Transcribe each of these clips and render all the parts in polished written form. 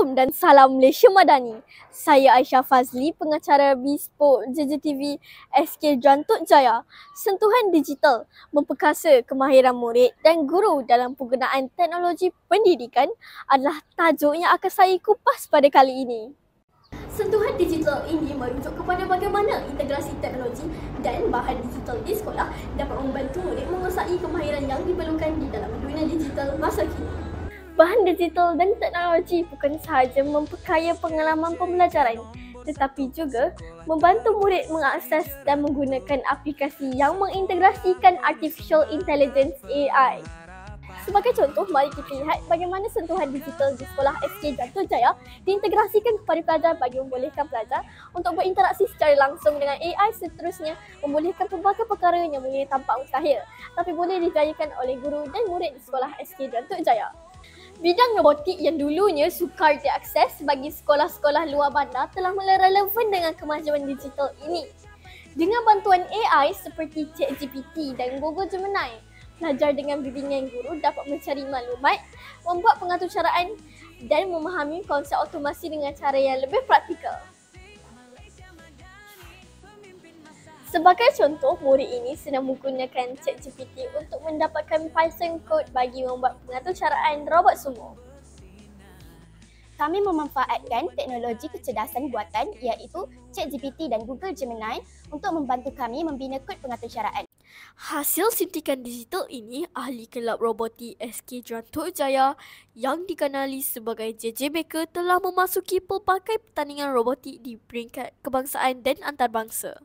Assalamualaikum dan salam Malaysia Madani. Saya Aisyah Fazli, pengacara Bespoke JJTV SK Jantuk Jaya. Sentuhan digital memperkasa kemahiran murid dan guru dalam penggunaan teknologi pendidikan adalah tajuk yang akan saya kupas pada kali ini. Sentuhan digital ini merujuk kepada bagaimana integrasi teknologi dan bahan digital di sekolah dapat membantu murid menguasai kemahiran yang diperlukan di dalam dunia digital masa kini. Bahan digital dan teknologi bukan sahaja memperkaya pengalaman pembelajaran tetapi juga membantu murid mengakses dan menggunakan aplikasi yang mengintegrasikan Artificial Intelligence AI. Sebagai contoh, mari kita lihat bagaimana sentuhan digital di sekolah SK Jantuk Jaya diintegrasikan kepada pelajar bagi membolehkan pelajar untuk berinteraksi secara langsung dengan AI, seterusnya membolehkan pelbagai perkara yang mula tampak mustahil tapi boleh dijayakan oleh guru dan murid di sekolah SK Jantuk Jaya. Bidang robotik yang dulunya sukar diakses bagi sekolah-sekolah luar bandar telah mula relevan dengan kemajuan digital ini. Dengan bantuan AI seperti ChatGPT dan Google Gemini, pelajar dengan bimbingan guru dapat mencari maklumat, membuat pengaturcaraan dan memahami konsep otomasi dengan cara yang lebih praktikal. Sebagai contoh, murid ini sedang menggunakan ChatGPT untuk mendapatkan Python code bagi membuat pengaturcaraan robot sumo. Kami memanfaatkan teknologi kecerdasan buatan iaitu ChatGPT dan Google Gemini untuk membantu kami membina kod pengaturcaraan. Hasil suntikan digital ini, ahli kelab robotik SK Jantuk Jaya yang dikenali sebagai JJ Maker telah memasuki pelbagai pertandingan robotik di peringkat kebangsaan dan antarabangsa.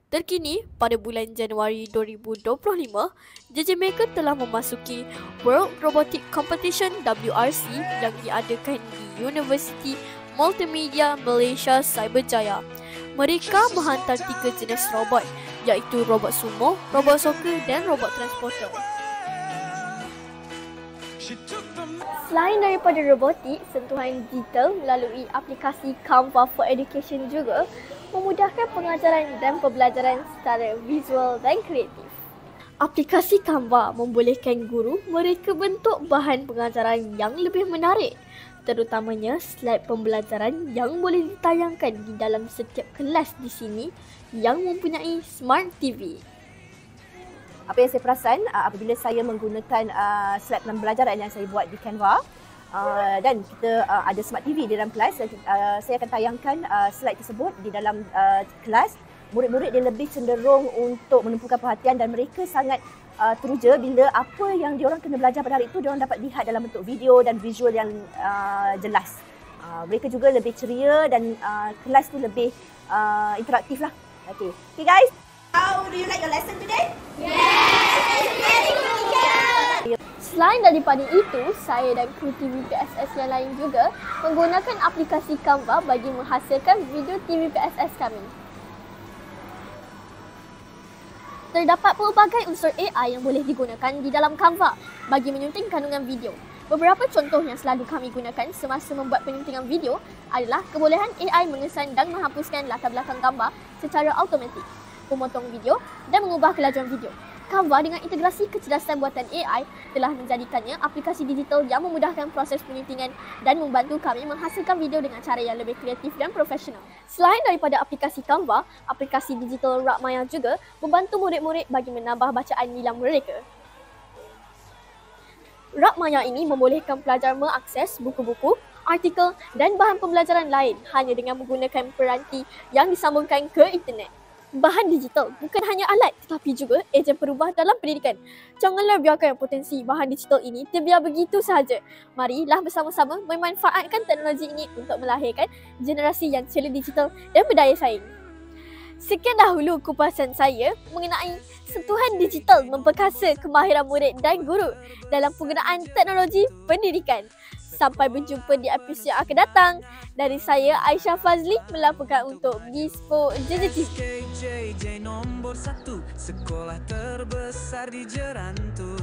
Terkini, pada bulan Januari 2025, JJ Maker telah memasuki World Robotic Competition WRC yang diadakan di Universiti Multimedia Malaysia Cyberjaya. Mereka menghantar 3 jenis robot iaitu robot sumo, robot soccer dan robot transporter. Selain daripada robotik, sentuhan digital melalui aplikasi Canva for Education juga memudahkan pengajaran dan pembelajaran secara visual dan kreatif. Aplikasi Canva membolehkan guru mereka bentuk bahan pengajaran yang lebih menarik, terutamanya slide pembelajaran yang boleh ditayangkan di dalam setiap kelas di sini yang mempunyai Smart TV. Apa yang saya perasan apabila saya menggunakan slide pembelajaran yang saya buat di Canva dan kita ada Smart TV di dalam kelas, saya akan tayangkan slide tersebut di dalam kelas. Murid-murid dia lebih cenderung untuk menumpukan perhatian dan mereka sangat teruja bila apa yang diorang kena belajar pada hari itu diorang dapat lihat dalam bentuk video dan visual yang jelas. Mereka juga lebih ceria dan kelas tu lebih interaktif lah. Okay guys, how do you like your lesson today? Selain daripada itu, saya dan kru TV PSS yang lain juga menggunakan aplikasi Canva bagi menghasilkan video TV PSS kami. Terdapat pelbagai unsur AI yang boleh digunakan di dalam Canva bagi menyunting kandungan video. Beberapa contoh yang selalu kami gunakan semasa membuat penyuntingan video adalah kebolehan AI mengesan dan menghapuskan latar belakang gambar secara automatik, memotong video dan mengubah kelajuan video. Canva dengan integrasi kecerdasan buatan AI telah menjadikannya aplikasi digital yang memudahkan proses penyuntingan dan membantu kami menghasilkan video dengan cara yang lebih kreatif dan profesional. Selain daripada aplikasi Canva, aplikasi digital Rakmaya juga membantu murid-murid bagi menambah bacaan nilam mereka. Rakmaya ini membolehkan pelajar mengakses buku-buku, artikel dan bahan pembelajaran lain hanya dengan menggunakan peranti yang disambungkan ke internet. Bahan digital bukan hanya alat tetapi juga ejen perubah dalam pendidikan. Janganlah biarkan potensi bahan digital ini terbiar begitu sahaja. Marilah bersama-sama memanfaatkan teknologi ini untuk melahirkan generasi yang ceria digital dan berdaya saing. Sekian dahulu kupasan saya mengenai sentuhan digital memperkasa kemahiran murid dan guru dalam penggunaan teknologi pendidikan. Sampai berjumpa di episod yang akan datang. Dari saya, Aisyah Fazli, melaporkan untuk Bespoke JJTV. Nombor 1 sekolah terbesar di Jerantu.